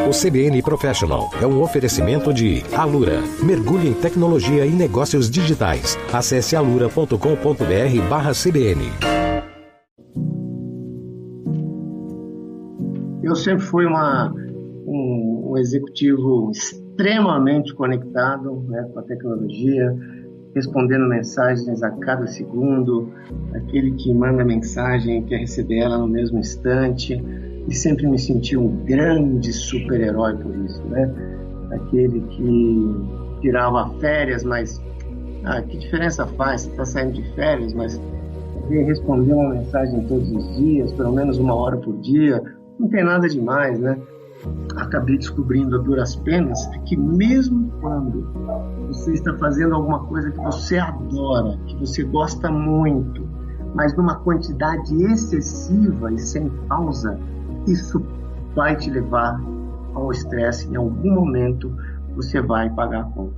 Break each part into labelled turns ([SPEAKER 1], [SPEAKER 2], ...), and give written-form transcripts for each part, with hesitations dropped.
[SPEAKER 1] O CBN Professional é um oferecimento de Alura. Mergulhe em tecnologia e negócios digitais. Acesse alura.com.br/CBN.
[SPEAKER 2] Eu sempre fui um executivo extremamente conectado, né, com a tecnologia, respondendo mensagens a cada segundo, aquele que manda mensagem e quer receber ela no mesmo instante, e sempre me senti um grande super-herói por isso, né? Aquele que tirava férias, mas que diferença faz? Você está saindo de férias, mas responder uma mensagem todos os dias, pelo menos 1 hora por dia, não tem nada demais, né? Acabei descobrindo a duras penas que mesmo quando você está fazendo alguma coisa que você adora, que você gosta muito, mas numa quantidade excessiva e sem pausa, isso vai te levar ao estresse. Em algum momento você vai pagar a conta.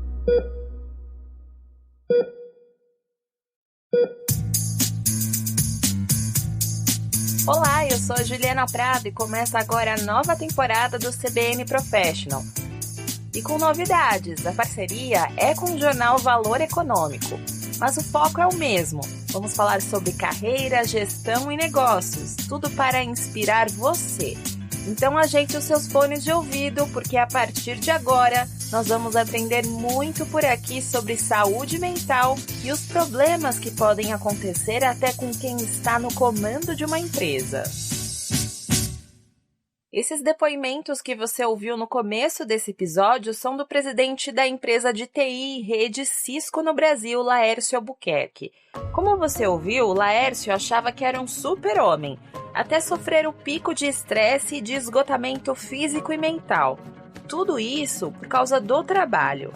[SPEAKER 3] Olá, eu sou a Juliana Prado e começa agora a nova temporada do CBN Professional. E com novidades, a parceria é com o jornal Valor Econômico, mas o foco é o mesmo. Vamos falar sobre carreira, gestão e negócios, tudo para inspirar você. Então ajeite os seus fones de ouvido, porque a partir de agora nós vamos aprender muito por aqui sobre saúde mental e os problemas que podem acontecer até com quem está no comando de uma empresa. Esses depoimentos que você ouviu no começo desse episódio são do presidente da empresa de TI e rede Cisco no Brasil, Laércio Albuquerque. Como você ouviu, Laércio achava que era um super-homem, até sofrer o pico de estresse e de esgotamento físico e mental. Tudo isso por causa do trabalho.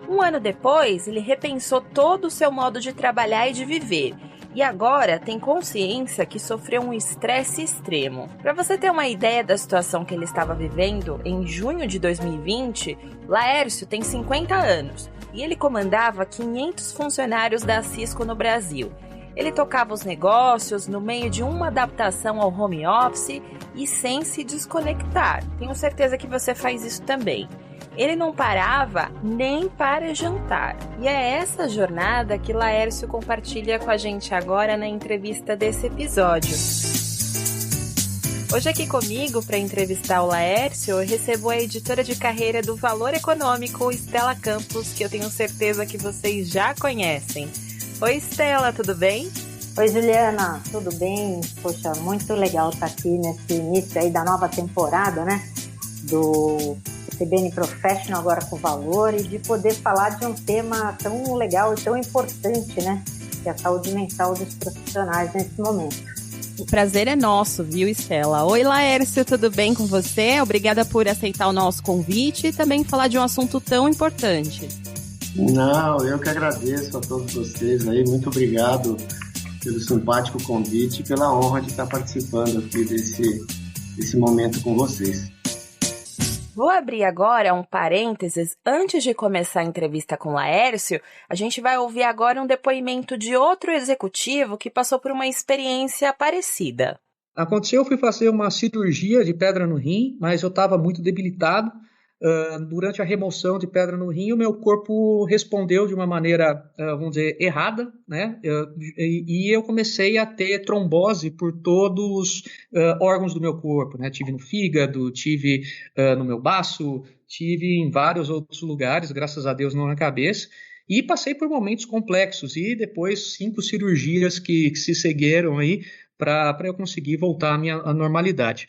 [SPEAKER 3] 1 ano depois, ele repensou todo o seu modo de trabalhar e de viver. E agora tem consciência que sofreu um estresse extremo. Para você ter uma ideia da situação que ele estava vivendo, em junho de 2020, Laércio tem 50 anos e ele comandava 500 funcionários da Cisco no Brasil. Ele tocava os negócios no meio de uma adaptação ao home office e sem se desconectar. Tenho certeza que você faz isso também. Ele não parava nem para jantar. E é essa jornada que Laércio compartilha com a gente agora na entrevista desse episódio. Hoje aqui comigo para entrevistar o Laércio, eu recebo a editora de carreira do Valor Econômico, Estela Campos, que eu tenho certeza que vocês já conhecem. Oi, Estela, tudo bem?
[SPEAKER 4] Oi, Juliana, tudo bem? Poxa, muito legal estar aqui nesse início aí da nova temporada, né? Do CBN Professional agora com Valor e de poder falar de um tema tão legal e tão importante, né? Que é a saúde mental dos profissionais nesse momento.
[SPEAKER 3] O prazer é nosso, viu, Estela? Oi, Laércio, tudo bem com você? Obrigada por aceitar o nosso convite e também falar de um assunto tão importante.
[SPEAKER 2] Não, eu que agradeço a todos vocês aí, muito obrigado pelo simpático convite e pela honra de estar participando aqui desse momento com vocês.
[SPEAKER 3] Vou abrir agora um parênteses. Antes de começar a entrevista com o Laércio, a gente vai ouvir agora um depoimento de outro executivo que passou por uma experiência parecida.
[SPEAKER 5] Aconteceu, eu fui fazer uma cirurgia de pedra no rim, mas eu estava muito debilitado. Durante a remoção de pedra no rim, o meu corpo respondeu de uma maneira, vamos dizer, errada, né? E eu comecei a ter trombose por todos os órgãos do meu corpo, né? Tive no fígado, tive no meu baço, tive em vários outros lugares, graças a Deus não na cabeça, e passei por momentos complexos e depois 5 cirurgias que se seguiram aí para eu conseguir voltar à normalidade.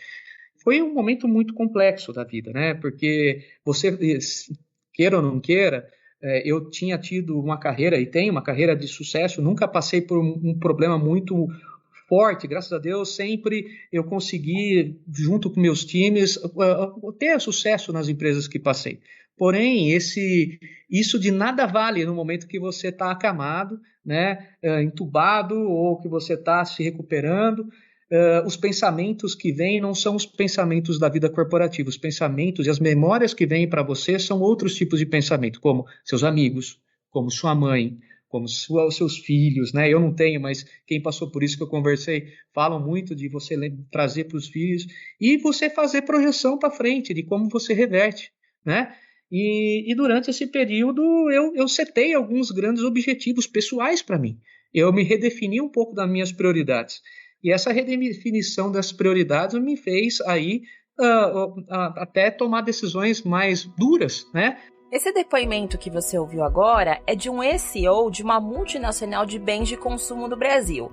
[SPEAKER 5] Foi um momento muito complexo da vida, né? Porque você, queira ou não queira, eu tinha tido uma carreira e tenho uma carreira de sucesso, nunca passei por um problema muito forte, graças a Deus, sempre eu consegui, junto com meus times, ter sucesso nas empresas que passei. Porém, isso de nada vale no momento que você está acamado, né? Entubado ou que você está se recuperando. Os pensamentos que vêm não são os pensamentos da vida corporativa. Os pensamentos e as memórias que vêm para você são outros tipos de pensamento, como seus amigos, como sua mãe, como os seus filhos, né? Eu não tenho, mas quem passou por isso que eu conversei, falam muito de você trazer para os filhos e você fazer projeção para frente de como você reverte, né? E durante esse período eu setei alguns grandes objetivos pessoais para mim. Eu me redefini um pouco das minhas prioridades. E essa redefinição das prioridades me fez aí até tomar decisões mais duras, né?
[SPEAKER 3] Esse depoimento que você ouviu agora é de um ex-CEO de uma multinacional de bens de consumo do Brasil.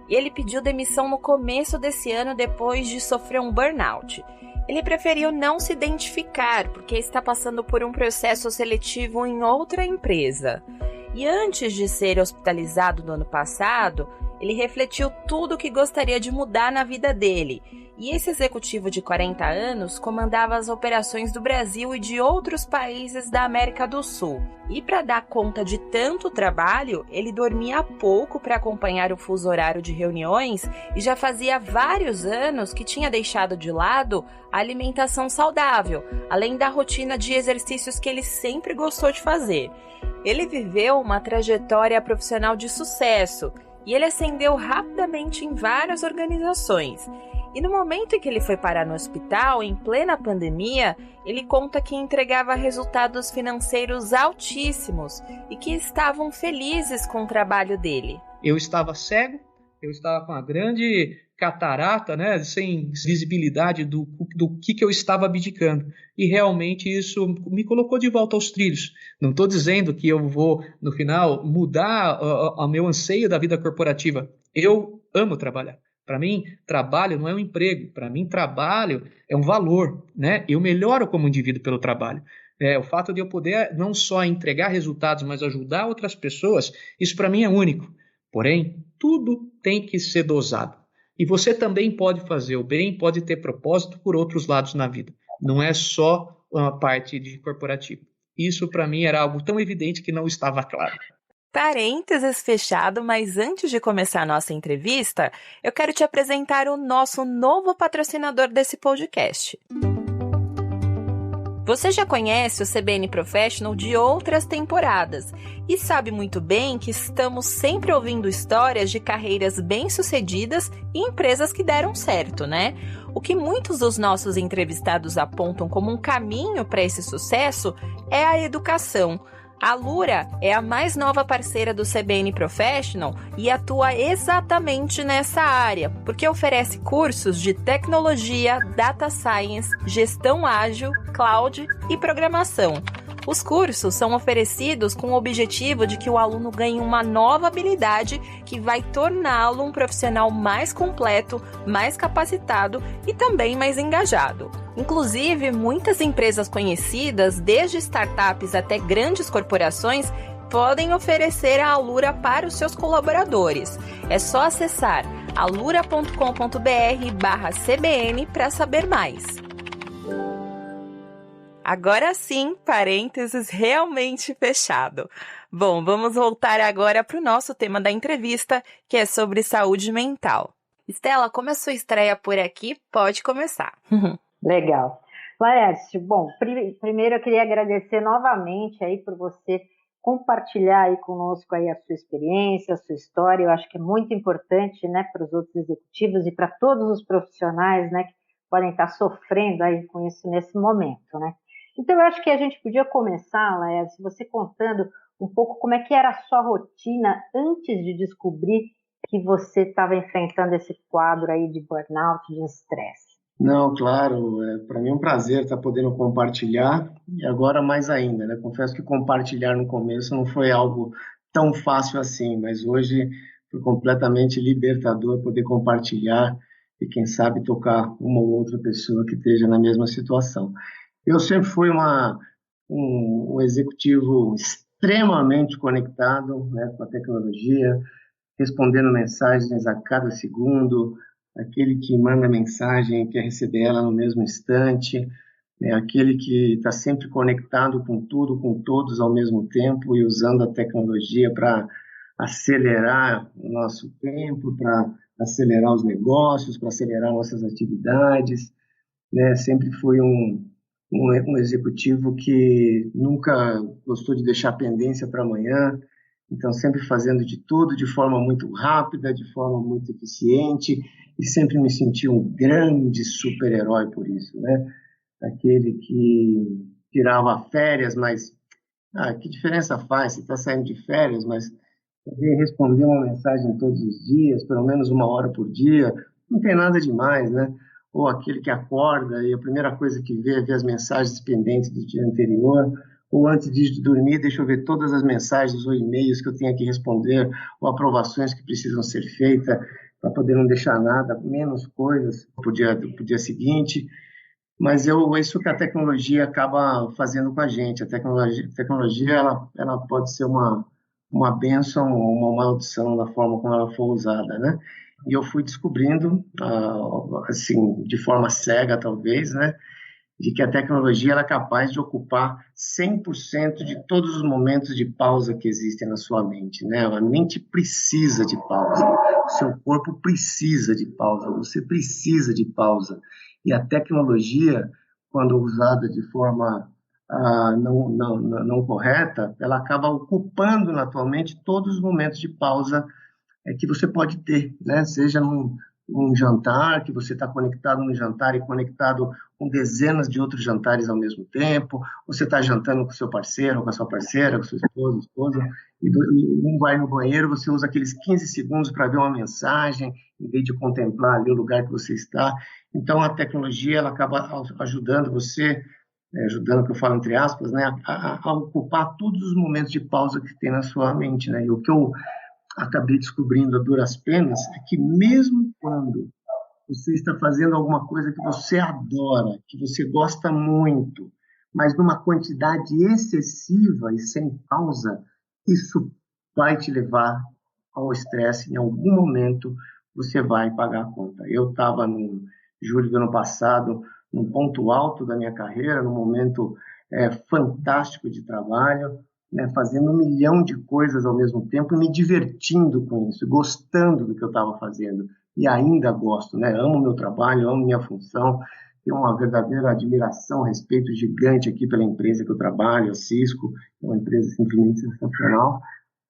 [SPEAKER 3] E ele pediu demissão no começo desse ano depois de sofrer um burnout. Ele preferiu não se identificar porque está passando por um processo seletivo em outra empresa. E antes de ser hospitalizado no ano passado, ele refletiu tudo o que gostaria de mudar na vida dele. E esse executivo de 40 anos comandava as operações do Brasil e de outros países da América do Sul. E para dar conta de tanto trabalho, ele dormia pouco para acompanhar o fuso horário de reuniões e já fazia vários anos que tinha deixado de lado a alimentação saudável, além da rotina de exercícios que ele sempre gostou de fazer. Ele viveu uma trajetória profissional de sucesso e ele ascendeu rapidamente em várias organizações. E no momento em que ele foi parar no hospital, em plena pandemia, ele conta que entregava resultados financeiros altíssimos e que estavam felizes com o trabalho dele.
[SPEAKER 5] Eu estava cego, eu estava com uma grande catarata, né, sem visibilidade do que eu estava abdicando. E realmente isso me colocou de volta aos trilhos. Não estou dizendo que eu vou, no final, mudar o meu anseio da vida corporativa. Eu amo trabalhar. Para mim, trabalho não é um emprego. Para mim, trabalho é um valor, né? Eu melhoro como indivíduo pelo trabalho. O fato de eu poder não só entregar resultados, mas ajudar outras pessoas, isso para mim é único. Porém, tudo tem que ser dosado. E você também pode fazer o bem, pode ter propósito por outros lados na vida. Não é só uma parte de corporativo. Isso para mim era algo tão evidente que não estava claro.
[SPEAKER 3] Parênteses fechado, mas antes de começar a nossa entrevista, eu quero te apresentar o nosso novo patrocinador desse podcast. Você já conhece o CBN Professional de outras temporadas e sabe muito bem que estamos sempre ouvindo histórias de carreiras bem-sucedidas e empresas que deram certo, né? O que muitos dos nossos entrevistados apontam como um caminho para esse sucesso é a educação. A Alura é a mais nova parceira do CBN Professional e atua exatamente nessa área, porque oferece cursos de tecnologia, data science, gestão ágil, cloud e programação. Os cursos são oferecidos com o objetivo de que o aluno ganhe uma nova habilidade que vai torná-lo um profissional mais completo, mais capacitado e também mais engajado. Inclusive, muitas empresas conhecidas, desde startups até grandes corporações, podem oferecer a Alura para os seus colaboradores. É só acessar alura.com.br/cbn para saber mais. Agora sim, parênteses realmente fechado. Bom, vamos voltar agora para o nosso tema da entrevista, que é sobre saúde mental. Estela, como é a sua estreia por aqui, pode começar.
[SPEAKER 4] Legal. Laércio, bom, primeiro eu queria agradecer novamente aí por você compartilhar aí conosco aí a sua experiência, a sua história. Eu acho que é muito importante, né, para os outros executivos e para todos os profissionais, né, que podem estar sofrendo aí com isso nesse momento, né? Então, eu acho que a gente podia começar, Laércio, você contando um pouco como é que era a sua rotina antes de descobrir que você estava enfrentando esse quadro aí de burnout, de estresse.
[SPEAKER 2] Não, claro, para mim é um prazer estar podendo compartilhar e agora mais ainda, né? Confesso que compartilhar no começo não foi algo tão fácil assim, mas hoje foi completamente libertador poder compartilhar e quem sabe tocar uma ou outra pessoa que esteja na mesma situação. Eu sempre fui um executivo extremamente conectado, né, com a tecnologia, respondendo mensagens a cada segundo, aquele que manda mensagem e quer receber ela no mesmo instante, aquele que está sempre conectado com tudo, com todos ao mesmo tempo e usando a tecnologia para acelerar o nosso tempo, para acelerar os negócios, para acelerar nossas atividades, né? Sempre fui um executivo que nunca gostou de deixar pendência para amanhã, então sempre fazendo de tudo de forma muito rápida, de forma muito eficiente, e sempre me senti um grande super-herói por isso, né? Aquele que tirava férias, mas que diferença faz? Você está saindo de férias, mas responder uma mensagem todos os dias, pelo menos 1 hora por dia, não tem nada demais, né? Ou aquele que acorda e a primeira coisa que vê é ver as mensagens pendentes do dia anterior, ou antes de dormir, deixa eu ver todas as mensagens ou e-mails que eu tenho que responder, ou aprovações que precisam ser feitas, para poder não deixar nada, menos coisas para o dia seguinte. Mas isso que a tecnologia acaba fazendo com a gente. A tecnologia ela pode ser uma bênção ou uma maldição da forma como ela for usada, né? E eu fui descobrindo, assim, de forma cega talvez, né, de que a tecnologia ela é capaz de ocupar 100% de todos os momentos de pausa que existem na sua mente, né? A mente precisa de pausa, o seu corpo precisa de pausa, você precisa de pausa. E a tecnologia, quando usada de forma não correta, ela acaba ocupando na tua mente todos os momentos de pausa que você pode ter, né? Seja num jantar, que você está conectado no jantar e conectado com dezenas de outros jantares ao mesmo tempo, você está jantando com seu parceiro, com a sua parceira, com sua esposa, e um vai no banheiro, você usa aqueles 15 segundos para ver uma mensagem, em vez de contemplar ali o lugar que você está. Então, a tecnologia ela acaba ajudando você, ajudando, que eu falo entre aspas, né, a ocupar todos os momentos de pausa que tem na sua mente, né? E o que eu acabei descobrindo a duras penas é que mesmo quando você está fazendo alguma coisa que você adora, que você gosta muito, mas numa quantidade excessiva e sem pausa, isso vai te levar ao estresse. Em algum momento você vai pagar a conta. Eu estava no julho do ano passado, num ponto alto da minha carreira, num momento fantástico de trabalho, né, fazendo 1 milhão de coisas ao mesmo tempo e me divertindo com isso, gostando do que eu estava fazendo. E ainda gosto, né? Amo meu trabalho, amo minha função, tenho uma verdadeira admiração, respeito gigante aqui pela empresa que eu trabalho, a Cisco, é uma empresa simplesmente sensacional.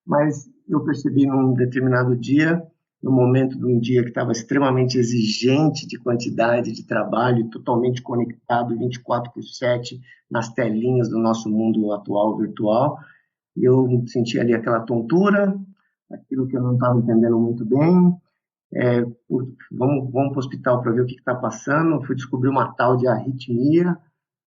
[SPEAKER 2] Mas eu percebi num determinado dia, no momento de um dia que estava extremamente exigente de quantidade de trabalho, totalmente conectado 24/7 nas telinhas do nosso mundo atual virtual, e eu senti ali aquela tontura, aquilo que eu não estava entendendo muito bem. Vamos para o hospital para ver o que está passando. Fui descobrir uma tal de arritmia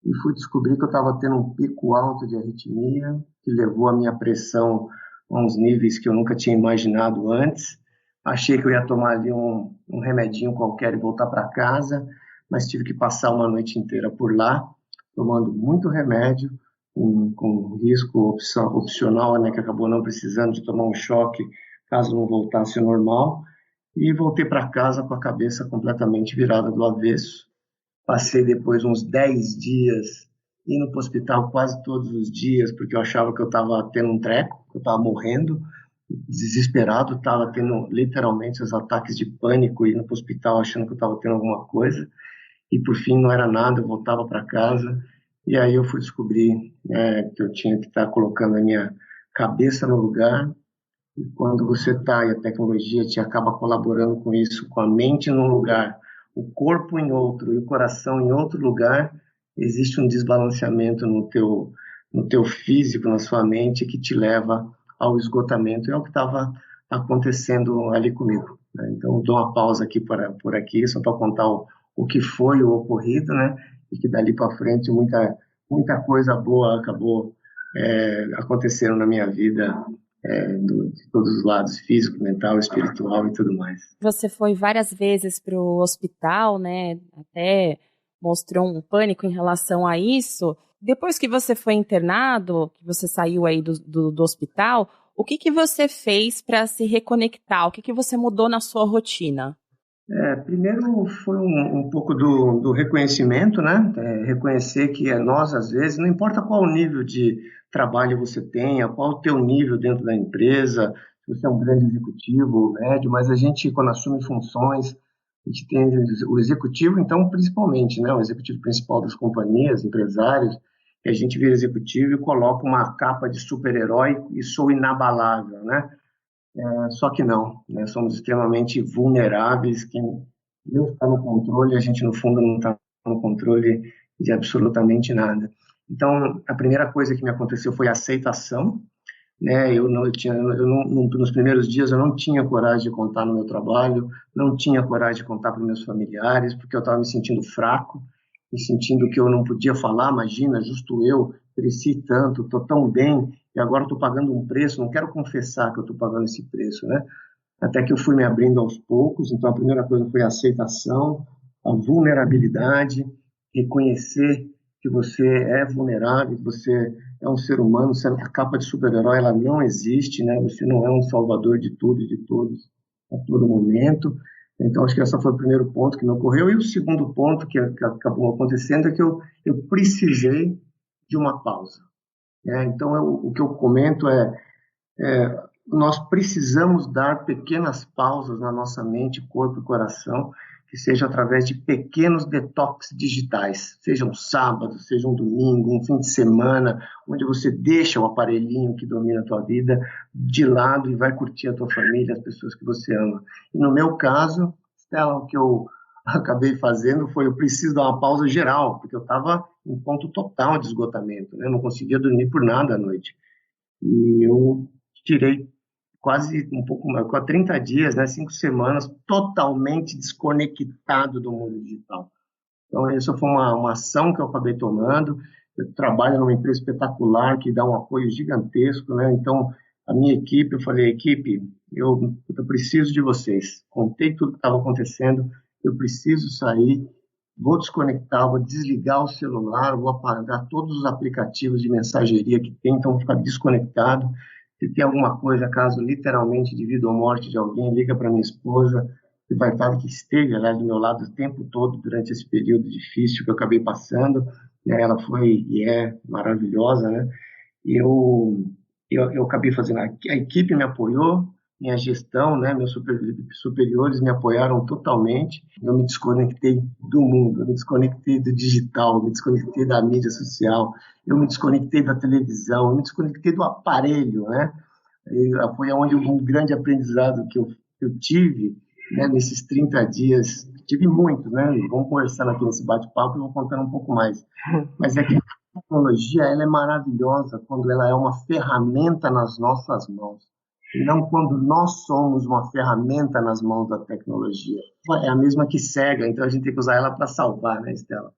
[SPEAKER 2] e fui descobrir que eu estava tendo um pico alto de arritmia, que levou a minha pressão a uns níveis que eu nunca tinha imaginado antes. Achei que eu ia tomar ali um remedinho qualquer e voltar para casa, mas tive que passar uma noite inteira por lá, tomando muito remédio, com risco opcional, né, que acabou não precisando de tomar um choque caso não voltasse ao normal. E voltei para casa com a cabeça completamente virada do avesso. Passei depois uns 10 dias indo para o hospital quase todos os dias, porque eu achava que eu estava tendo um treco, que eu estava morrendo, desesperado, estava tendo literalmente os ataques de pânico, indo para o hospital achando que eu estava tendo alguma coisa, e por fim não era nada, eu voltava para casa, e aí eu fui descobrir que eu tinha que estar colocando a minha cabeça no lugar. E quando você está e a tecnologia te acaba colaborando com isso, com a mente num lugar, o corpo em outro e o coração em outro lugar, existe um desbalanceamento no teu físico, na sua mente, que te leva ao esgotamento. É o que estava acontecendo ali comigo, né? Então, eu dou uma pausa aqui por aqui, só para contar o que foi o ocorrido, né? E que dali para frente muita coisa boa acabou acontecendo na minha vida, de todos os lados, físico, mental, espiritual e tudo mais.
[SPEAKER 3] Você foi várias vezes para o hospital, né? Até mostrou um pânico em relação a isso. Depois que você foi internado, que você saiu aí do hospital, o que você fez para se reconectar? O que você mudou na sua rotina?
[SPEAKER 2] Primeiro foi um pouco do reconhecimento, né? Reconhecer que nós, às vezes, não importa qual nível de trabalho você tenha, qual o teu nível dentro da empresa, se você é um grande executivo ou médio, mas a gente, quando assume funções, a gente tem o executivo, então, principalmente, né? O executivo principal das companhias, empresários, que a gente vira executivo e coloca uma capa de super-herói e sou inabalável, né? Só que não, né? Somos extremamente vulneráveis, quem Deus está no controle, a gente no fundo não está no controle de absolutamente nada. Então, a primeira coisa que me aconteceu foi a aceitação, né? Nos primeiros dias eu não tinha coragem de contar no meu trabalho, não tinha coragem de contar para os meus familiares, porque eu estava me sentindo fraco, me sentindo que eu não podia falar. Imagina, justo eu, cresci tanto, estou tão bem, e agora estou pagando um preço, não quero confessar que eu estou pagando esse preço, né? Até que eu fui me abrindo aos poucos. Então, a primeira coisa foi a aceitação, a vulnerabilidade, reconhecer que você é vulnerável, que você é um ser humano, a capa de super-herói ela não existe, né? Você não é um salvador de tudo e de todos a todo momento. Então, acho que esse foi o primeiro ponto que me ocorreu. E o segundo ponto que acabou acontecendo é que eu precisei de uma pausa, né? Então, o que eu comento nós precisamos dar pequenas pausas na nossa mente, corpo e coração, que seja através de pequenos detox digitais, seja um sábado, seja um domingo, um fim de semana, onde você deixa o aparelhinho que domina a tua vida de lado e vai curtir a tua família, as pessoas que você ama. E no meu caso, Stella, o que eu acabei fazendo foi, eu preciso dar uma pausa geral, porque eu estava em ponto total de esgotamento, né? Eu não conseguia dormir por nada à noite. E eu tirei quase um pouco mais, 30 dias, né, 5 semanas, totalmente desconectado do mundo digital. Então, essa foi uma ação que eu acabei tomando. Eu trabalho numa empresa espetacular que dá um apoio gigantesco, né? Então, a minha equipe, eu falei, equipe, eu preciso de vocês. Contei tudo que estava acontecendo, eu preciso sair, vou desconectar, vou desligar o celular, vou apagar todos os aplicativos de mensageria que tem, então vou ficar desconectado. Se tem alguma coisa, caso literalmente de vida ou morte de alguém, liga para minha esposa, que vai estar, que esteve ali do meu lado o tempo todo durante esse período difícil que eu acabei passando. Ela foi e é maravilhosa, né? E eu acabei fazendo, a equipe me apoiou, minha gestão, né, meus superiores me apoiaram totalmente. Eu me desconectei do mundo, eu me desconectei do digital, eu me desconectei da mídia social, eu me desconectei da televisão, eu me desconectei do aparelho, né? E foi onde um grande aprendizado que eu tive, né, nesses 30 dias. Tive muitos, né? Vamos conversando aqui nesse bate-papo e vou contando um pouco mais. Mas é que a tecnologia ela é maravilhosa quando ela é uma ferramenta nas nossas mãos, e não quando nós somos uma ferramenta nas mãos da tecnologia. É a mesma que cega, então a gente tem que usar ela para salvar, né, Stella?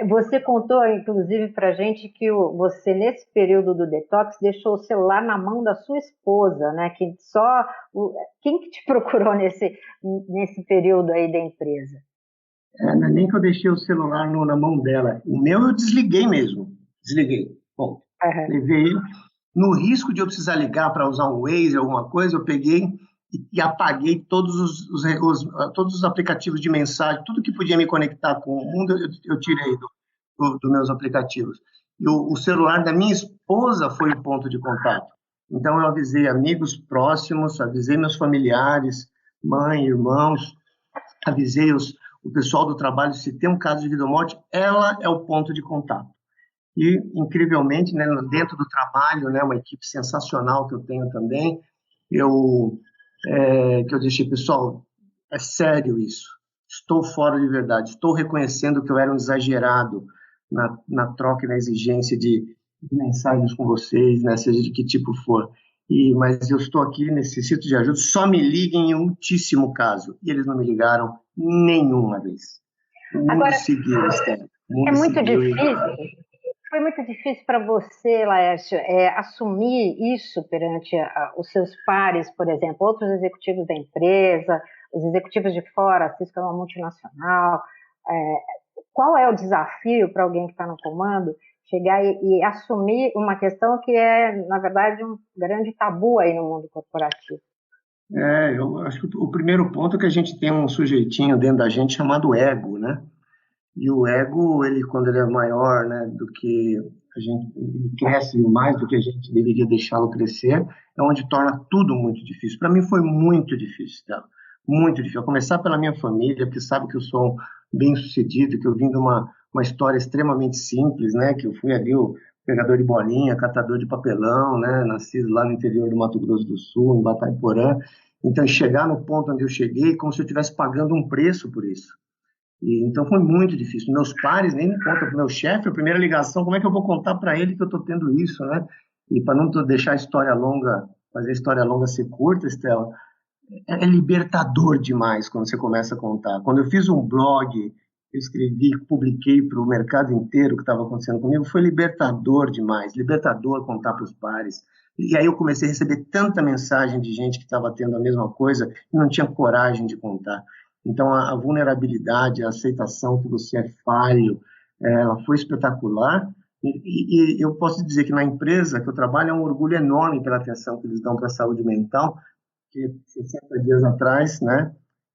[SPEAKER 4] Você contou, inclusive, para a gente que você, nesse período do detox, deixou o celular na mão da sua esposa, né? Quem que te procurou nesse período aí da empresa?
[SPEAKER 2] Não é nem que eu deixei o celular na mão dela. O meu eu desliguei mesmo. Desliguei. Bom, levei ele. No risco de eu precisar ligar para usar um Waze, alguma coisa, eu peguei e apaguei todos os aplicativos de mensagem, tudo que podia me conectar com o mundo, eu tirei dos meus aplicativos. E o celular da minha esposa foi o ponto de contato. Então, eu avisei amigos próximos, avisei meus familiares, mãe, irmãos, avisei o pessoal do trabalho, se tem um caso de vida ou morte, ela é o ponto de contato. E, incrivelmente, né, dentro do trabalho, né, uma equipe sensacional que eu tenho também, que eu deixei, pessoal, é sério isso, estou fora de verdade, estou reconhecendo que eu era um exagerado na troca e na exigência de mensagens com vocês, né, seja de que tipo for, mas eu estou aqui, necessito de ajuda, só me liguem em muitíssimo caso, e eles não me ligaram nenhuma vez.
[SPEAKER 4] Agora,
[SPEAKER 2] seguiu, Esther.
[SPEAKER 4] É muito difícil. Foi muito difícil para você, Laércio, assumir isso perante os seus pares, por exemplo, outros executivos da empresa, os executivos de fora, a Cisco é uma multinacional. Qual é o desafio para alguém que está no comando chegar e assumir uma questão que é, na verdade, um grande tabu aí no mundo corporativo?
[SPEAKER 2] Eu acho que o primeiro ponto é que a gente tem um sujeitinho dentro da gente chamado ego, né? E o ego, quando ele é maior, né, do que a gente, ele cresce mais do que a gente deveria deixá-lo crescer, é onde torna tudo muito difícil. Para mim foi muito difícil, tá? Muito difícil. A começar pela minha família, porque sabe que eu sou bem-sucedido, que eu vim de uma uma história extremamente simples, né? Que eu fui ali o pegador de bolinha, catador de papelão, né? Nascido lá no interior do Mato Grosso do Sul, em Batayporã. Então, chegar no ponto onde eu cheguei, como se eu estivesse pagando um preço por isso. E, então, foi muito difícil. Meus pares nem me contam para o meu chefe, a primeira ligação, como é que eu vou contar para ele que eu estou tendo isso, né? E para não deixar a história longa, fazer a história longa ser curta, Estela, é libertador demais quando você começa a contar. Quando eu fiz um blog, eu escrevi, publiquei para o mercado inteiro o que estava acontecendo comigo, foi libertador demais, libertador contar para os pares. E aí eu comecei a receber tanta mensagem de gente que estava tendo a mesma coisa e não tinha coragem de contar. Então a vulnerabilidade, a aceitação que você é falho, ela foi espetacular. E eu posso dizer que na empresa que eu trabalho é um orgulho enorme pela atenção que eles dão para a saúde mental, que 60 dias atrás, né?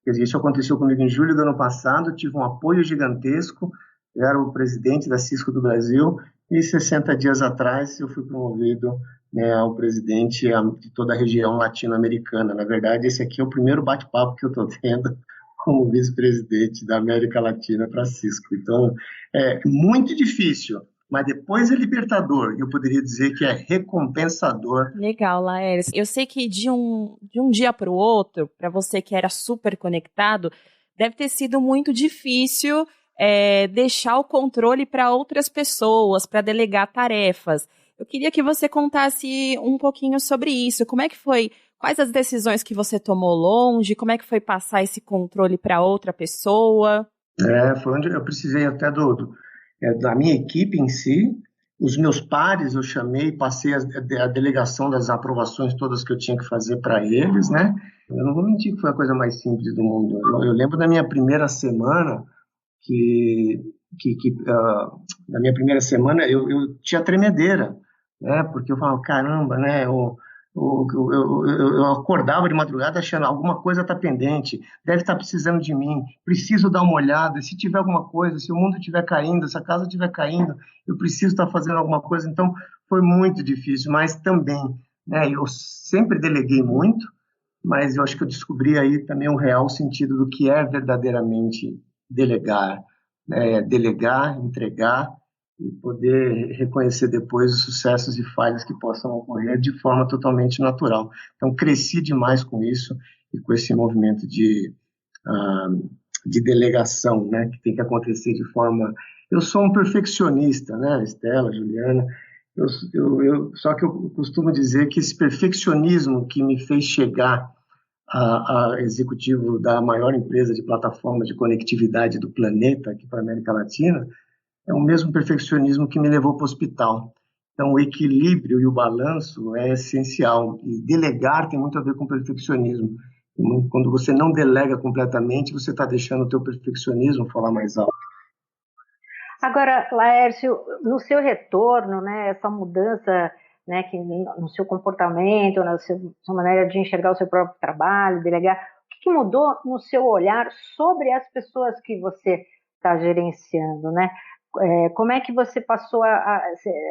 [SPEAKER 2] Isso aconteceu comigo em julho do ano passado, tive um apoio gigantesco, eu era o presidente da Cisco do Brasil, e 60 dias atrás eu fui promovido, né, ao presidente de toda a região latino-americana. Na verdade, esse aqui é o primeiro bate-papo que eu estou tendo como vice-presidente da América Latina para a Cisco. Então, é muito difícil, mas depois é libertador. Eu poderia dizer que é recompensador.
[SPEAKER 3] Legal, Laércio. Eu sei que de um dia para o outro, para você que era super conectado, deve ter sido muito difícil deixar o controle para outras pessoas, para delegar tarefas. Eu queria que você contasse um pouquinho sobre isso. Como é que foi? Quais as decisões que você tomou longe? Como é que foi passar esse controle para outra pessoa?
[SPEAKER 2] Foi onde eu precisei até da minha equipe em si. Os meus pares eu chamei, passei a delegação das aprovações todas que eu tinha que fazer para eles, né? Eu não vou mentir que foi a coisa mais simples do mundo. Eu lembro da minha primeira semana na minha primeira semana eu tinha tremedeira, né? Porque eu falava, caramba, né? Eu acordava de madrugada achando alguma coisa está pendente, deve estar precisando de mim, preciso dar uma olhada, se tiver alguma coisa, se o mundo estiver caindo, se a casa estiver caindo, eu preciso estar fazendo alguma coisa. Então, foi muito difícil, mas também, né, eu sempre deleguei muito, mas eu acho que eu descobri aí também o real sentido do que é verdadeiramente delegar, né? Delegar, entregar e poder reconhecer depois os sucessos e falhas que possam ocorrer de forma totalmente natural. Então, cresci demais com isso e com esse movimento de delegação, né, que tem que acontecer de forma... Eu sou um perfeccionista, né, Estela, Juliana, só que eu costumo dizer que esse perfeccionismo que me fez chegar a executivo da maior empresa de plataformas de conectividade do planeta aqui para a América Latina, é o mesmo perfeccionismo que me levou para o hospital. Então, o equilíbrio e o balanço é essencial. E delegar tem muito a ver com perfeccionismo. Quando você não delega completamente, você está deixando o teu perfeccionismo falar mais alto.
[SPEAKER 4] Agora, Laércio, no seu retorno, né, essa mudança, né, que no seu comportamento, na sua maneira de enxergar o seu próprio trabalho, delegar, o que mudou no seu olhar sobre as pessoas que você está gerenciando, né? Como é que você passou a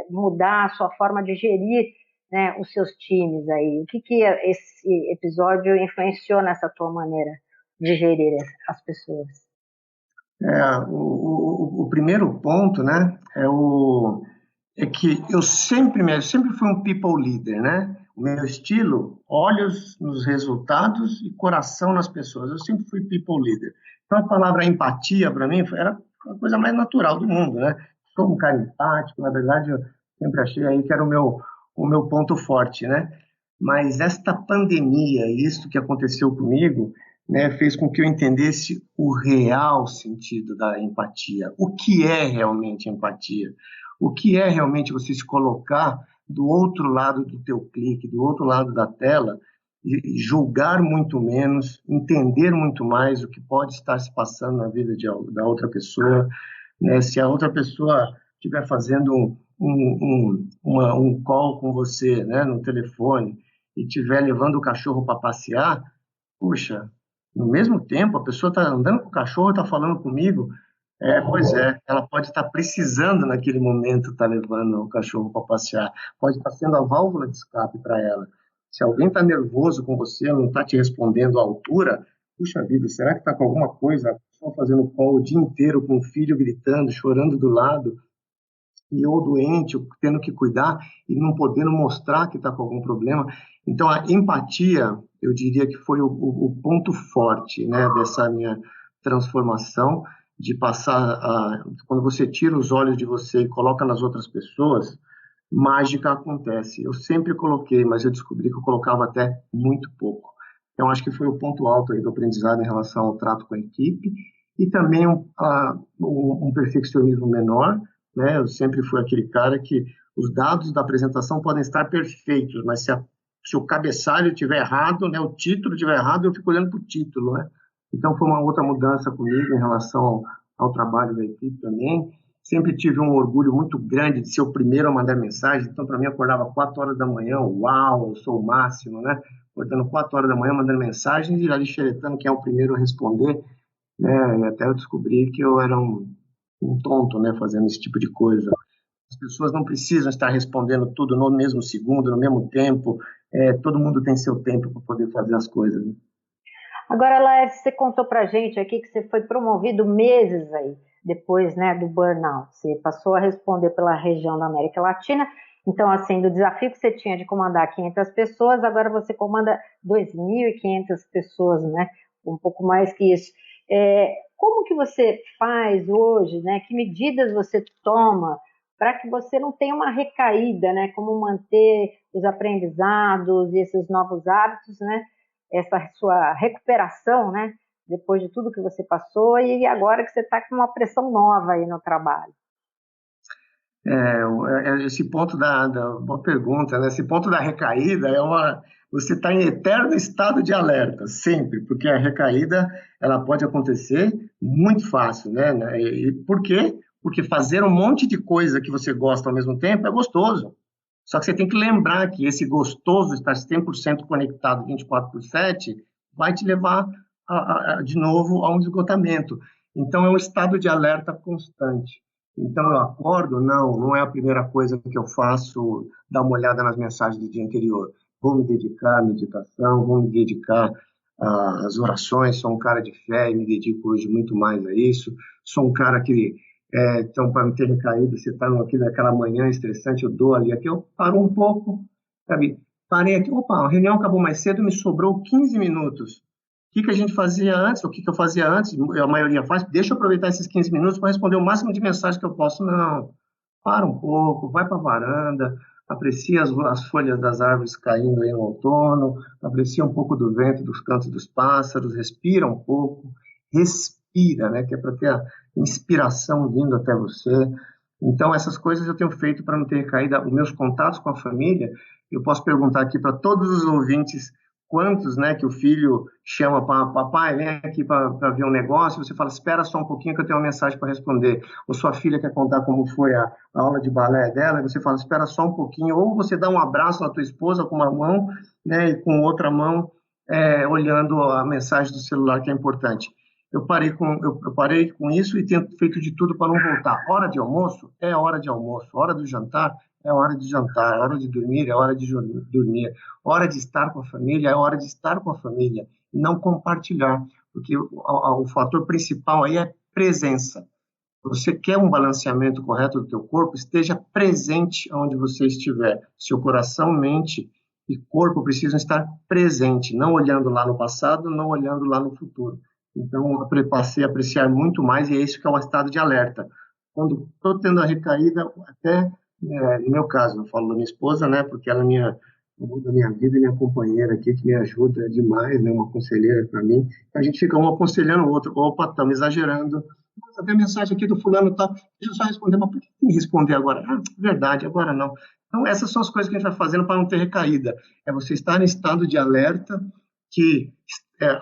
[SPEAKER 4] mudar a sua forma de gerir, né, os seus times aí? O que esse episódio influenciou nessa tua maneira de gerir as pessoas?
[SPEAKER 2] O primeiro ponto, né, é que eu sempre fui um people leader, né? O meu estilo, olhos nos resultados e coração nas pessoas. Eu sempre fui people leader. Então, a palavra empatia, para mim, era a coisa mais natural do mundo, né? Sou um cara empático, na verdade, eu sempre achei aí que era o meu ponto forte, né? Mas esta pandemia, isso que aconteceu comigo, né, fez com que eu entendesse o real sentido da empatia. O que é realmente empatia? O que é realmente você se colocar do outro lado do teu clique, do outro lado da tela, e julgar muito menos, entender muito mais o que pode estar se passando na vida da outra pessoa, né? Se a outra pessoa estiver fazendo um call com você, né, no telefone, e estiver levando o cachorro para passear, puxa, no mesmo tempo a pessoa está andando com o cachorro, está falando comigo, pois é, ela pode estar precisando naquele momento estar levando o cachorro para passear, pode estar sendo a válvula de escape para ela. Se alguém está nervoso com você, não está te respondendo à altura, puxa vida, será que está com alguma coisa pessoa fazendo call o dia inteiro com o filho gritando, chorando do lado, e ou doente, ou tendo que cuidar e não podendo mostrar que está com algum problema. Então, a empatia, eu diria que foi o ponto forte, né, dessa minha transformação, de passar, quando você tira os olhos de você e coloca nas outras pessoas, mágica acontece. Eu sempre coloquei, mas eu descobri que eu colocava até muito pouco. Então, acho que foi o ponto alto aí do aprendizado em relação ao trato com a equipe e também um perfeccionismo menor, né? Eu sempre fui aquele cara que os dados da apresentação podem estar perfeitos, mas se o cabeçalho estiver errado, né, o título estiver errado, eu fico olhando para o título, né? Então, foi uma outra mudança comigo em relação ao trabalho da equipe também. Sempre tive um orgulho muito grande de ser o primeiro a mandar mensagem. Então, para mim, eu acordava 4 horas da manhã, uau, eu sou o máximo, né? Acordando 4 horas da manhã, mandando mensagens e ali xeretando quem é o primeiro a responder, né? E até eu descobri que eu era um tonto, né, fazendo esse tipo de coisa. As pessoas não precisam estar respondendo tudo no mesmo segundo, no mesmo tempo. Todo mundo tem seu tempo para poder fazer as coisas, né?
[SPEAKER 4] Agora, Laércio, você contou pra gente aqui que você foi promovido meses aí, depois, né, do burnout. Você passou a responder pela região da América Latina. Então, assim, do desafio que você tinha de comandar 500 pessoas, agora você comanda 2.500 pessoas, né? Um pouco mais que isso. Como que você faz hoje, né? Que medidas você toma para que você não tenha uma recaída, né? Como manter os aprendizados e esses novos hábitos, né? Essa sua recuperação, né? Depois de tudo que você passou e agora que você está com uma pressão nova aí no trabalho.
[SPEAKER 2] Esse ponto boa pergunta, né? Esse ponto da recaída você está em eterno estado de alerta, sempre, porque a recaída ela pode acontecer muito fácil, né? E por quê? Porque fazer um monte de coisa que você gosta ao mesmo tempo é gostoso. Só que você tem que lembrar que esse gostoso, estar 100% conectado 24/7, vai te levar de novo a um esgotamento. Então, é um estado de alerta constante. Então, eu acordo? Não é a primeira coisa que eu faço, dar uma olhada nas mensagens do dia anterior. Vou me dedicar à meditação, vou me dedicar às orações, sou um cara de fé e me dedico hoje muito mais a isso. Sou um cara que então, para não ter recaído, você está aqui naquela manhã estressante, eu dou ali, aqui eu paro um pouco, sabe? Parei aqui, opa, a reunião acabou mais cedo, me sobrou 15 minutos. O que a gente fazia antes, o que eu fazia antes, a maioria faz, deixa eu aproveitar esses 15 minutos para responder o máximo de mensagens que eu posso. Não, para um pouco, vai para a varanda, aprecia as folhas das árvores caindo aí no outono, aprecia um pouco do vento, dos cantos dos pássaros, respira um pouco, respira, né, que é para ter a inspiração vindo até você. Então, essas coisas eu tenho feito para não ter recaída. Os meus contatos com a família, eu posso perguntar aqui para todos os ouvintes quantos, né, que o filho chama para papai, vem aqui para ver um negócio, você fala, espera só um pouquinho que eu tenho uma mensagem para responder. Ou sua filha quer contar como foi a aula de balé dela, e você fala, espera só um pouquinho. Ou você dá um abraço na tua esposa com uma mão, né, e com outra mão olhando a mensagem do celular, que é importante. Eu parei com isso e tenho feito de tudo para não voltar. Hora de almoço é hora de almoço. Hora do jantar é hora de jantar. Hora de dormir é hora de dormir. Hora de estar com a família é hora de estar com a família. E não compartilhar. Porque o fator principal aí é presença. Você quer um balanceamento correto do teu corpo, esteja presente onde você estiver. Seu coração, mente e corpo precisam estar presentes, não olhando lá no passado, não olhando lá no futuro. Então, eu passei a apreciar muito mais, e é isso que é um estado de alerta. Quando estou tendo a recaída, até, no meu caso, eu falo da minha esposa, né, porque ela é da minha vida, minha companheira aqui, que me ajuda demais, né, uma conselheira para mim. A gente fica um aconselhando o outro. Opa, estamos exagerando. Nossa, tem mensagem aqui do fulano, tá? Deixa eu só responder. Mas por que tem que responder agora? Verdade, agora não. Então, essas são as coisas que a gente vai fazendo para não ter recaída. É você estar em estado de alerta, que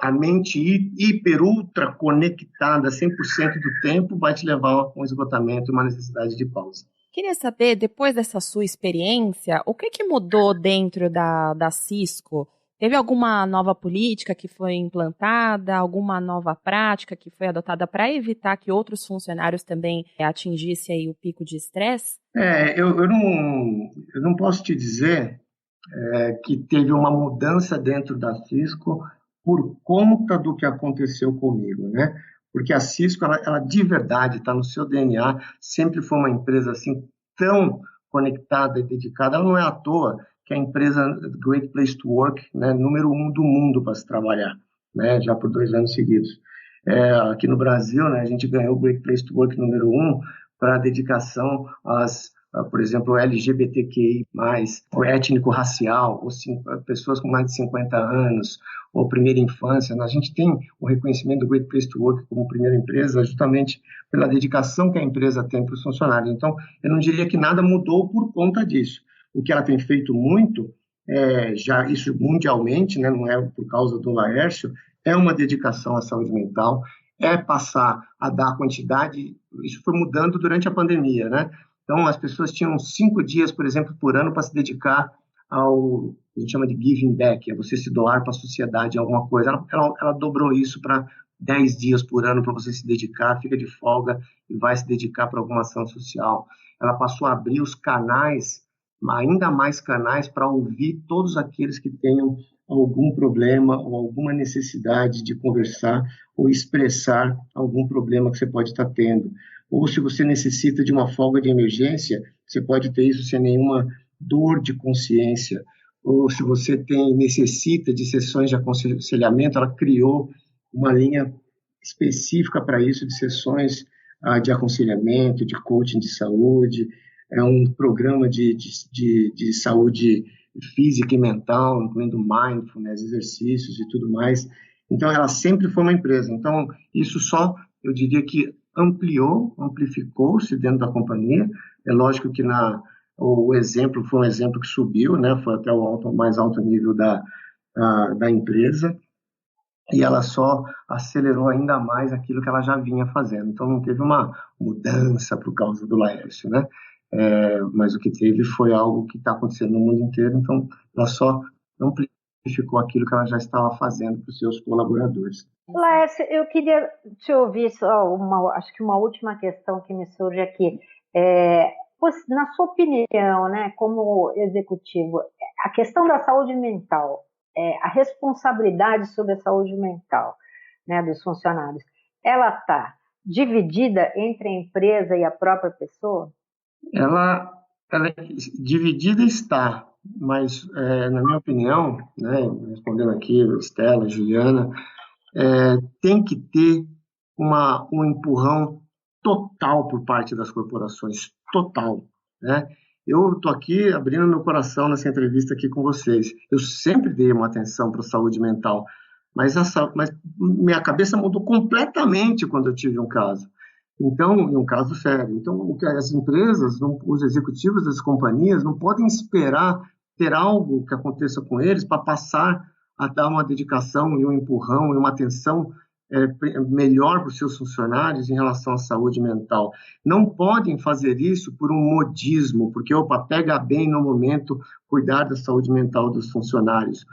[SPEAKER 2] a mente ultra conectada 100% do tempo vai te levar a um esgotamento e uma necessidade de pausa.
[SPEAKER 3] Queria saber, depois dessa sua experiência, o que mudou dentro da Cisco? Teve alguma nova política que foi implantada, alguma nova prática que foi adotada para evitar que outros funcionários também atingissem aí o pico de estresse?
[SPEAKER 2] Eu não posso te dizer que teve uma mudança dentro da Cisco por conta do que aconteceu comigo, né? porque a Cisco, ela de verdade está no seu DNA, sempre foi uma empresa assim tão conectada e dedicada. Ela não é à toa que é a empresa Great Place to Work, né, número 1 do mundo para se trabalhar, né, já por 2 anos seguidos. Aqui no Brasil, né, a gente ganhou o Great Place to Work número 1 para a dedicação por exemplo, LGBTQI+, ou étnico-racial, ou pessoas com mais de 50 anos, ou primeira infância. A gente tem o reconhecimento do Great Place to Work como primeira empresa justamente pela dedicação que a empresa tem para os funcionários. Então, eu não diria que nada mudou por conta disso. O que ela tem feito muito, já isso mundialmente, né, não é por causa do Laércio, é uma dedicação à saúde mental, é passar a dar quantidade, isso foi mudando durante a pandemia, né? Então, as pessoas tinham 5 dias, por exemplo, por ano para se dedicar ao, a gente chama de giving back, é você se doar para a sociedade em alguma coisa. Ela dobrou isso para 10 dias por ano para você se dedicar, fica de folga e vai se dedicar para alguma ação social. Ela passou a abrir os canais, ainda mais canais, para ouvir todos aqueles que tenham algum problema ou alguma necessidade de conversar ou expressar algum problema que você pode estar tendo. Ou se você necessita de uma folga de emergência, você pode ter isso sem nenhuma dor de consciência. Ou se você necessita de sessões de aconselhamento, ela criou uma linha específica para isso, de sessões de aconselhamento, de coaching de saúde, é um programa de saúde física e mental, incluindo mindfulness, exercícios e tudo mais. Então, ela sempre foi uma empresa. Então, isso só, eu diria que amplificou-se dentro da companhia. É lógico que o exemplo foi um exemplo que subiu, né? Foi até o mais alto nível da empresa, e ela só acelerou ainda mais aquilo que ela já vinha fazendo. Então, não teve uma mudança por causa do Laércio, né? Mas o que teve foi algo que está acontecendo no mundo inteiro, então ela só amplificou aquilo que ela já estava fazendo para os seus colaboradores.
[SPEAKER 4] Laércio, eu queria te ouvir só acho que uma última questão que me surge aqui. Na sua opinião, né, como executivo, a questão da saúde mental, a responsabilidade sobre a saúde mental, né, dos funcionários, ela está dividida entre a empresa e a própria pessoa?
[SPEAKER 2] Ela dividida está, mas, na minha opinião, né, respondendo aqui, Estela, Juliana, tem que ter um empurrão total por parte das corporações, total, né? Eu estou aqui abrindo meu coração nessa entrevista aqui com vocês. Eu sempre dei uma atenção para a saúde mental, mas minha cabeça mudou completamente quando eu tive um caso. Então, um caso sério. Então, o que as empresas, os executivos das companhias não podem esperar ter algo que aconteça com eles para passar a dar uma dedicação e um empurrão e uma atenção melhor para os seus funcionários em relação à saúde mental. Não podem fazer isso por um modismo, porque, pega bem no momento cuidar da saúde mental dos funcionários.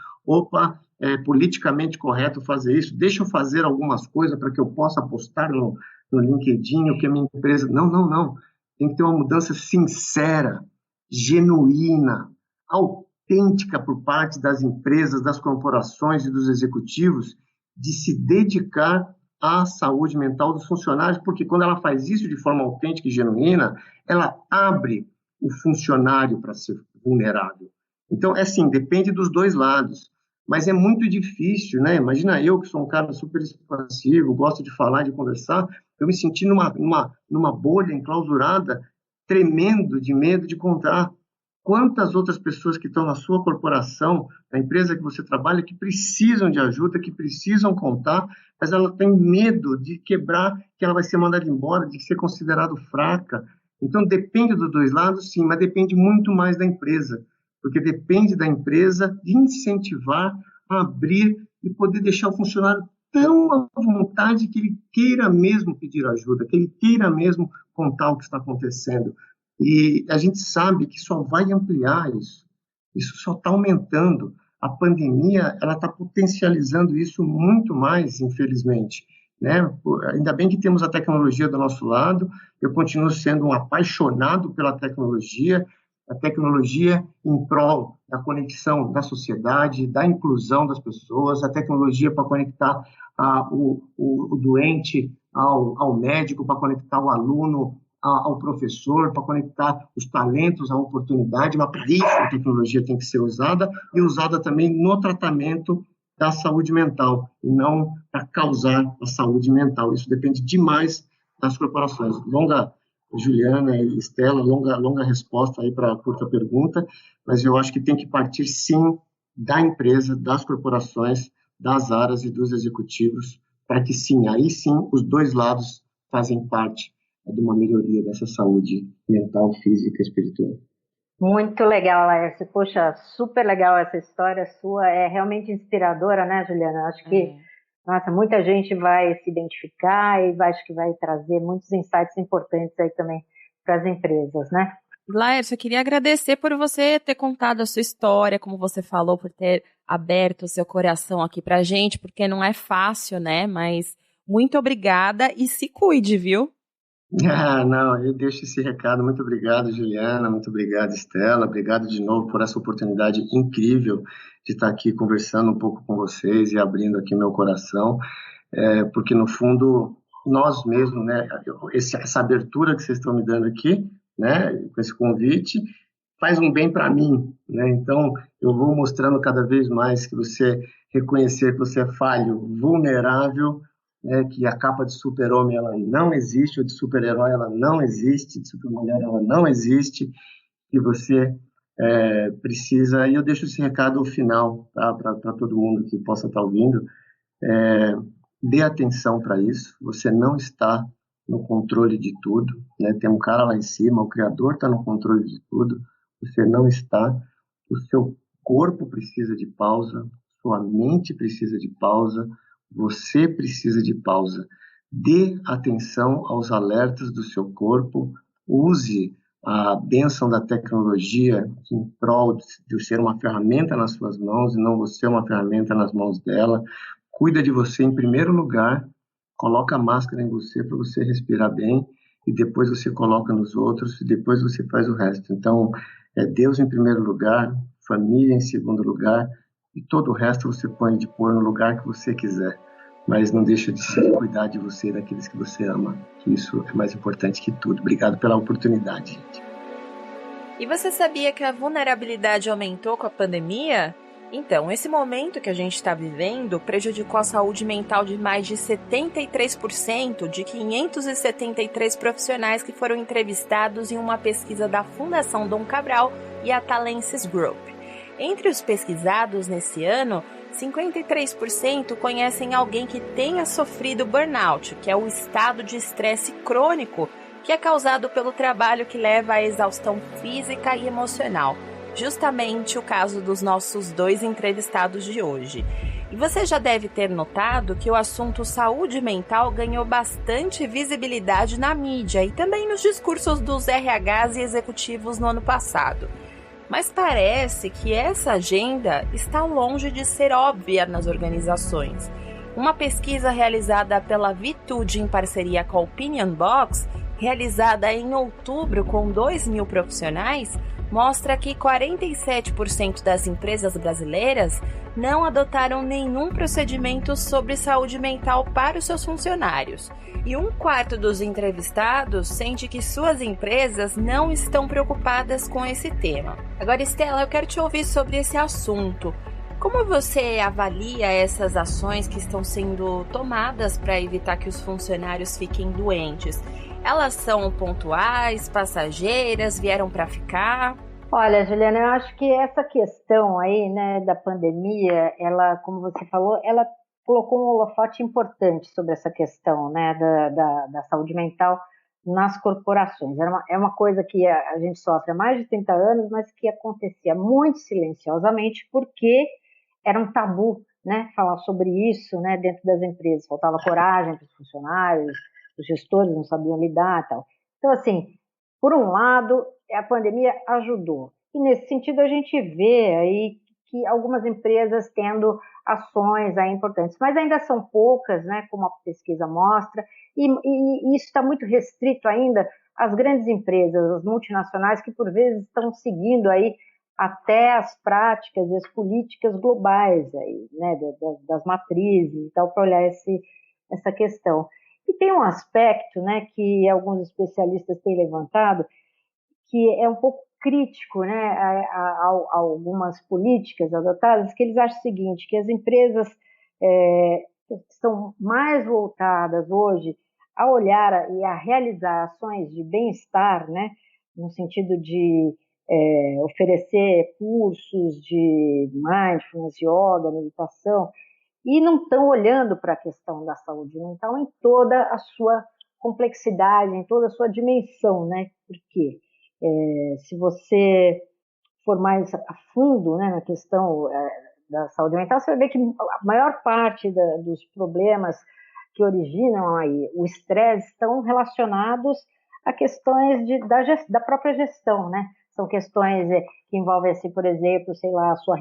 [SPEAKER 2] É politicamente correto fazer isso, deixa eu fazer algumas coisas para que eu possa postar no LinkedIn, o que a minha empresa... Não. Tem que ter uma mudança sincera, genuína, autêntica por parte das empresas, das corporações e dos executivos, de se dedicar à saúde mental dos funcionários, porque quando ela faz isso de forma autêntica e genuína, ela abre o funcionário para ser vulnerável. Então, assim, depende dos dois lados. Mas é muito difícil, né? Imagina eu, que sou um cara super expansivo, gosto de falar, de conversar, eu me senti numa bolha enclausurada, tremendo de medo de contar quantas outras pessoas que estão na sua corporação, na empresa que você trabalha, que precisam de ajuda, que precisam contar, mas ela tem medo de quebrar, que ela vai ser mandada embora, de ser considerada fraca. Então, depende dos dois lados, sim, mas depende muito mais da empresa, porque depende da empresa de incentivar a abrir e poder deixar o funcionário tão à vontade que ele queira mesmo pedir ajuda, que ele queira mesmo contar o que está acontecendo. E a gente sabe que só vai ampliar isso. Isso só está aumentando. A pandemia ela está potencializando isso muito mais, infelizmente, né? Ainda bem que temos a tecnologia do nosso lado. Eu continuo sendo um apaixonado pela tecnologia. a tecnologia em prol da conexão da sociedade, da inclusão das pessoas, a tecnologia para conectar o doente ao médico, para conectar o aluno ao professor, para conectar os talentos à oportunidade, mas para isso a tecnologia tem que ser usada e usada também no tratamento da saúde mental, e não para causar a saúde mental. Isso depende demais das corporações. Longa, Juliana e Estela, longa resposta aí para a curta pergunta, mas eu acho que tem que partir, sim, da empresa, das corporações, das áreas e dos executivos, para que, sim, aí sim, os dois lados fazem parte de uma melhoria dessa saúde mental, física e espiritual.
[SPEAKER 4] Muito legal, Laércio. Poxa, super legal essa história sua. É realmente inspiradora, né, Juliana? Acho que, nossa, muita gente vai se identificar e acho que vai trazer muitos insights importantes aí também para as empresas, né?
[SPEAKER 3] Laércio, eu queria agradecer por você ter contado a sua história, como você falou, por ter aberto o seu coração aqui pra gente, porque não é fácil, né? Mas muito obrigada e se cuide, viu?
[SPEAKER 2] Não, eu deixo esse recado. Muito obrigado, Juliana. Muito obrigado, Estela. Obrigado de novo por essa oportunidade incrível de estar aqui conversando um pouco com vocês e abrindo aqui meu coração, porque, no fundo, nós mesmos, né, essa abertura que vocês estão me dando aqui, né, com esse convite, faz um bem para mim, né? Então, eu vou mostrando cada vez mais que você reconhecer que você é falho, vulnerável, né, que a capa de super-homem ela não existe, ou de super-herói ela não existe, de super-mulher ela não existe, que você precisa, e eu deixo esse recado final, tá, para todo mundo que possa estar ouvindo, dê atenção para isso, você não está no controle de tudo, né? Tem um cara lá em cima, o Criador está no controle de tudo, você não está, o seu corpo precisa de pausa, sua mente precisa de pausa, você precisa de pausa. Dê atenção aos alertas do seu corpo, use a bênção da tecnologia em prol de ser uma ferramenta nas suas mãos e não você uma ferramenta nas mãos dela. Cuida de você em primeiro lugar, coloca a máscara em você para você respirar bem e depois você coloca nos outros e depois você faz o resto. Então, é Deus em primeiro lugar, família em segundo lugar e todo o resto você pode pôr no lugar que você quiser. Mas não deixa de se cuidar de você e daqueles que você ama, que isso é mais importante que tudo. Obrigado pela oportunidade, gente.
[SPEAKER 3] E você sabia que a vulnerabilidade aumentou com a pandemia? Então, esse momento que a gente está vivendo prejudicou a saúde mental de mais de 73% de 573 profissionais que foram entrevistados em uma pesquisa da Fundação Dom Cabral e a Talensis Group. Entre os pesquisados nesse ano, 53% conhecem alguém que tenha sofrido burnout, que é o estado de estresse crônico que é causado pelo trabalho que leva à exaustão física e emocional. Justamente o caso dos nossos dois entrevistados de hoje. E você já deve ter notado que o assunto saúde mental ganhou bastante visibilidade na mídia e também nos discursos dos RHs e executivos no ano passado. Mas parece que essa agenda está longe de ser óbvia nas organizações. Uma pesquisa realizada pela Vitude em parceria com a Opinion Box, realizada em outubro com 2.000 profissionais, mostra que 47% das empresas brasileiras não adotaram nenhum procedimento sobre saúde mental para os seus funcionários. E 1/4 dos entrevistados sente que suas empresas não estão preocupadas com esse tema. Agora, Estela, eu quero te ouvir sobre esse assunto. Como você avalia essas ações que estão sendo tomadas para evitar que os funcionários fiquem doentes? Elas são pontuais, passageiras, vieram para ficar?
[SPEAKER 4] Olha, Juliana, eu acho que essa questão aí, né, da pandemia, ela, como você falou, ela colocou um holofote importante sobre essa questão, né, da saúde mental nas corporações. É uma coisa que a gente sofre há mais de 30 anos, mas que acontecia muito silenciosamente porque era um tabu, né, falar sobre isso, né, dentro das empresas. Faltava coragem para os funcionários, os gestores não sabiam lidar e tal. Então, assim, por um lado, a pandemia ajudou. E nesse sentido a gente vê aí que algumas empresas tendo ações aí importantes, mas ainda são poucas, né, como a pesquisa mostra, E isso está muito restrito ainda às grandes empresas, às multinacionais, que por vezes estão seguindo aí até as práticas e as políticas globais aí, né, das matrizes e tal, para olhar essa questão. E tem um aspecto, né, que alguns especialistas têm levantado, que é um pouco crítico, né, a algumas políticas adotadas, que eles acham o seguinte, que as empresas estão mais voltadas hoje a olhar e a realizar ações de bem-estar, né, no sentido de oferecer cursos de mindfulness, yoga, meditação, e não estão olhando para a questão da saúde mental em toda a sua complexidade, em toda a sua dimensão, né? Porque se você for mais a fundo, né, na questão da saúde mental, você vai ver que a maior parte dos problemas que originam aí o estresse estão relacionados a questões da própria gestão, né? São questões que envolvem, assim, por exemplo, sei lá, a sua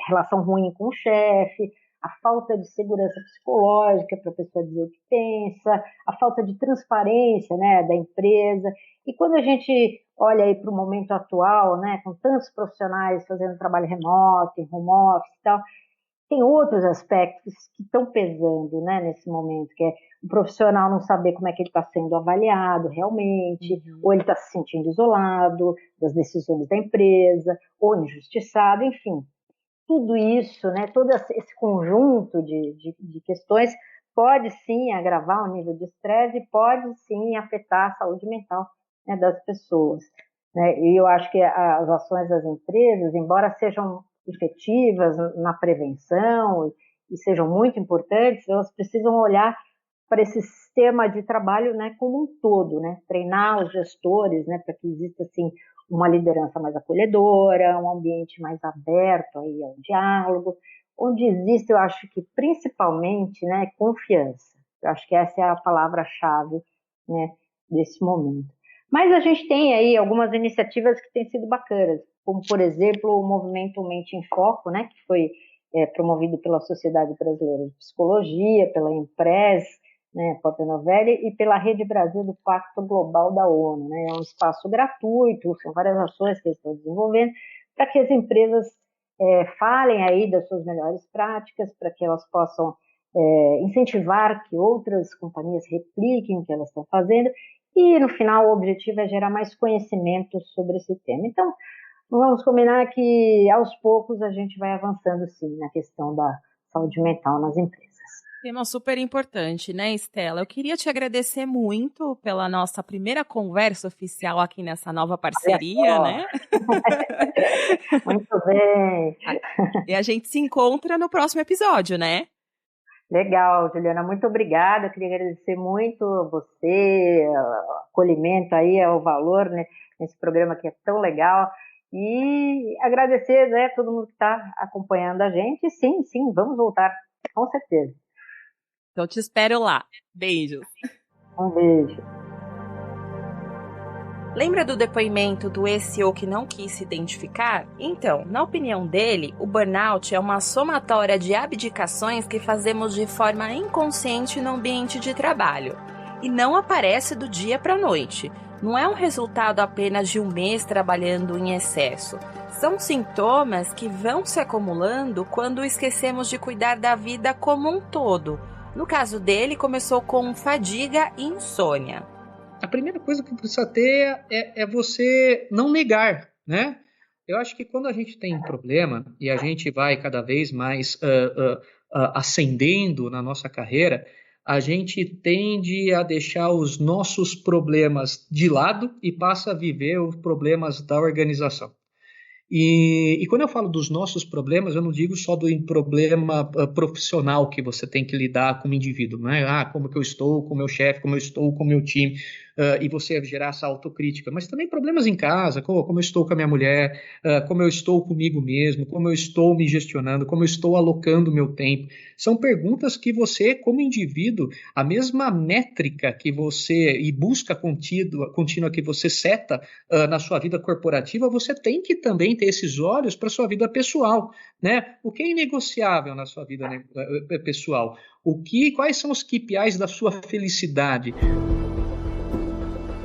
[SPEAKER 4] relação ruim com o chefe, a falta de segurança psicológica para a pessoa dizer o que pensa, a falta de transparência, né, da empresa. E quando a gente olha aí para o momento atual, né, com tantos profissionais fazendo trabalho remoto, em home office e tal, tem outros aspectos que estão pesando, né, nesse momento, que é o profissional não saber como é que ele está sendo avaliado realmente, ou ele está se sentindo isolado das decisões da empresa, ou injustiçado, enfim. Tudo isso, né, todo esse conjunto de questões pode sim agravar o nível de estresse e pode sim afetar a saúde mental, né, das pessoas. Né? E eu acho que as ações das empresas, embora sejam efetivas na prevenção e sejam muito importantes, elas precisam olhar para esse sistema de trabalho, né, como um todo, né? Treinar os gestores, né, para que exista assim uma liderança mais acolhedora, um ambiente mais aberto aí ao diálogo, onde existe, eu acho que principalmente, né, confiança. Eu acho que essa é a palavra-chave, né, desse momento. Mas a gente tem aí algumas iniciativas que têm sido bacanas, como, por exemplo, o movimento Mente em Foco, né, que foi promovido pela Sociedade Brasileira de Psicologia, pela Impress, né, Porta Novelli, e pela Rede Brasil do Pacto Global da ONU. Né? É um espaço gratuito, são várias ações que eles estão desenvolvendo, para que as empresas falem aí das suas melhores práticas, para que elas possam incentivar que outras companhias repliquem o que elas estão fazendo, e no final o objetivo é gerar mais conhecimento sobre esse tema. Então, vamos combinar que aos poucos a gente vai avançando sim na questão da saúde mental nas empresas.
[SPEAKER 3] Tema super importante, né, Estela? Eu queria te agradecer muito pela nossa primeira conversa oficial aqui nessa nova parceria, né?
[SPEAKER 4] Muito bem.
[SPEAKER 3] E a gente se encontra no próximo episódio, né?
[SPEAKER 4] Legal, Juliana, muito obrigada. Eu queria agradecer muito a você, o acolhimento aí, ao valor, né, nesse programa que é tão legal. E agradecer, né, todo mundo que está acompanhando a gente. E sim, vamos voltar, com certeza.
[SPEAKER 3] Então te espero lá. Beijos.
[SPEAKER 4] Um beijo.
[SPEAKER 3] Lembra do depoimento do CEO que não quis se identificar? Então, na opinião dele, o burnout é uma somatória de abdicações que fazemos de forma inconsciente no ambiente de trabalho e não aparece do dia para a noite. Não é um resultado apenas de um mês trabalhando em excesso. São sintomas que vão se acumulando quando esquecemos de cuidar da vida como um todo. No caso dele, começou com fadiga e insônia.
[SPEAKER 5] A primeira coisa que precisa ter é você não negar, né? Eu acho que quando a gente tem problema e a gente vai cada vez mais ascendendo na nossa carreira, a gente tende a deixar os nossos problemas de lado e passa a viver os problemas da organização. E quando eu falo dos nossos problemas, eu não digo só do problema profissional que você tem que lidar como indivíduo, né? Como que eu estou com o meu chefe, como eu estou com o meu time. e você gerar essa autocrítica, mas também problemas em casa, como eu estou com a minha mulher, como eu estou comigo mesmo, como eu estou me gestionando, como eu estou alocando o meu tempo. São perguntas que você, como indivíduo, a mesma métrica que você e busca contínua que você seta na sua vida corporativa, você tem que também ter esses olhos para a sua vida pessoal, né? O que é inegociável na sua vida pessoal? Quais são os KPIs da sua felicidade?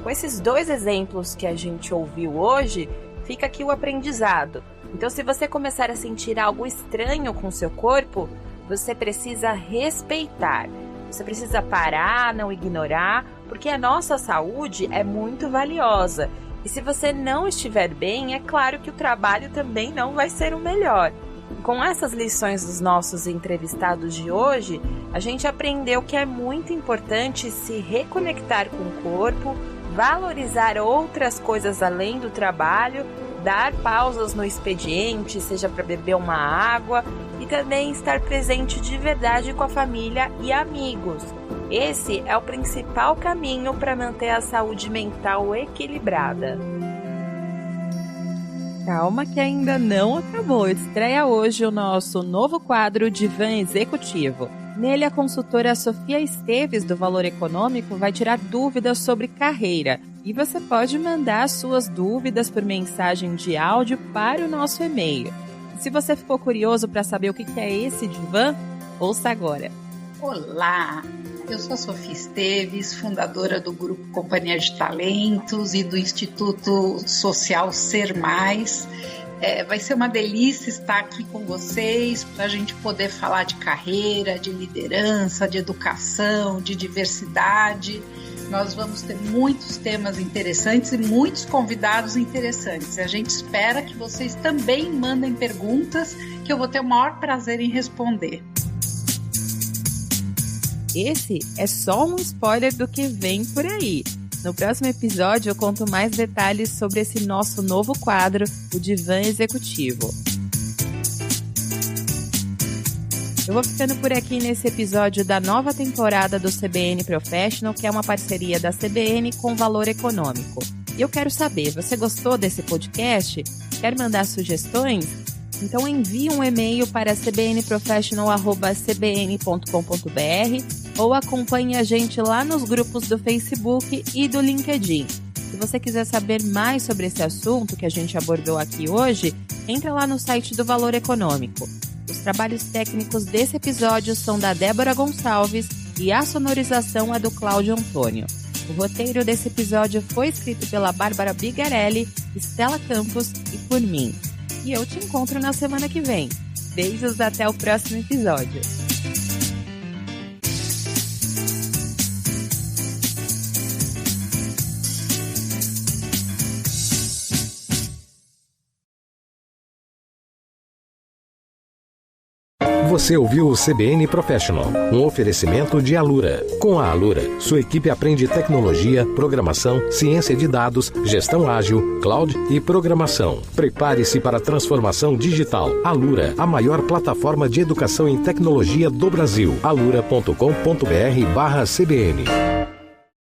[SPEAKER 3] Com esses 2 exemplos que a gente ouviu hoje, fica aqui o aprendizado. Então, se você começar a sentir algo estranho com o seu corpo, você precisa respeitar. Você precisa parar, não ignorar, porque a nossa saúde é muito valiosa. E se você não estiver bem, é claro que o trabalho também não vai ser o melhor. Com essas lições dos nossos entrevistados de hoje, a gente aprendeu que é muito importante se reconectar com o corpo, valorizar outras coisas além do trabalho, dar pausas no expediente, seja para beber uma água, e também estar presente de verdade com a família e amigos. Esse é o principal caminho para manter a saúde mental equilibrada. Calma que ainda não acabou. Estreia hoje o nosso novo quadro Divã Executivo. Nele, a consultora Sofia Esteves, do Valor Econômico, vai tirar dúvidas sobre carreira. E você pode mandar suas dúvidas por mensagem de áudio para o nosso e-mail. Se você ficou curioso para saber o que é esse divã, ouça agora.
[SPEAKER 6] Olá, eu sou a Sofia Esteves, fundadora do Grupo Companhia de Talentos e do Instituto Social Ser Mais. Vai ser uma delícia estar aqui com vocês para a gente poder falar de carreira, de liderança, de educação, de diversidade. Nós vamos ter muitos temas interessantes e muitos convidados interessantes. A gente espera que vocês também mandem perguntas que eu vou ter o maior prazer em responder.
[SPEAKER 3] Esse é só um spoiler do que vem por aí. No próximo episódio eu conto mais detalhes sobre esse nosso novo quadro, o Divã Executivo. Eu vou ficando por aqui nesse episódio da nova temporada do CBN Professional, que é uma parceria da CBN com Valor Econômico. E eu quero saber, você gostou desse podcast? Quer mandar sugestões? Então envie um e-mail para cbnprofessional@cbn.com.br ou acompanhe a gente lá nos grupos do Facebook e do LinkedIn. Se você quiser saber mais sobre esse assunto que a gente abordou aqui hoje, entra lá no site do Valor Econômico. Os trabalhos técnicos desse episódio são da Débora Gonçalves e a sonorização é do Cláudio Antônio. O roteiro desse episódio foi escrito pela Bárbara Bigarelli, Estela Campos e por mim. E eu te encontro na semana que vem. Beijos, até o próximo episódio.
[SPEAKER 1] Você ouviu o CBN Professional, um oferecimento de Alura. Com a Alura, sua equipe aprende tecnologia, programação, ciência de dados, gestão ágil, cloud e programação. Prepare-se para a transformação digital. Alura, a maior plataforma de educação em tecnologia do Brasil. alura.com.br/CBN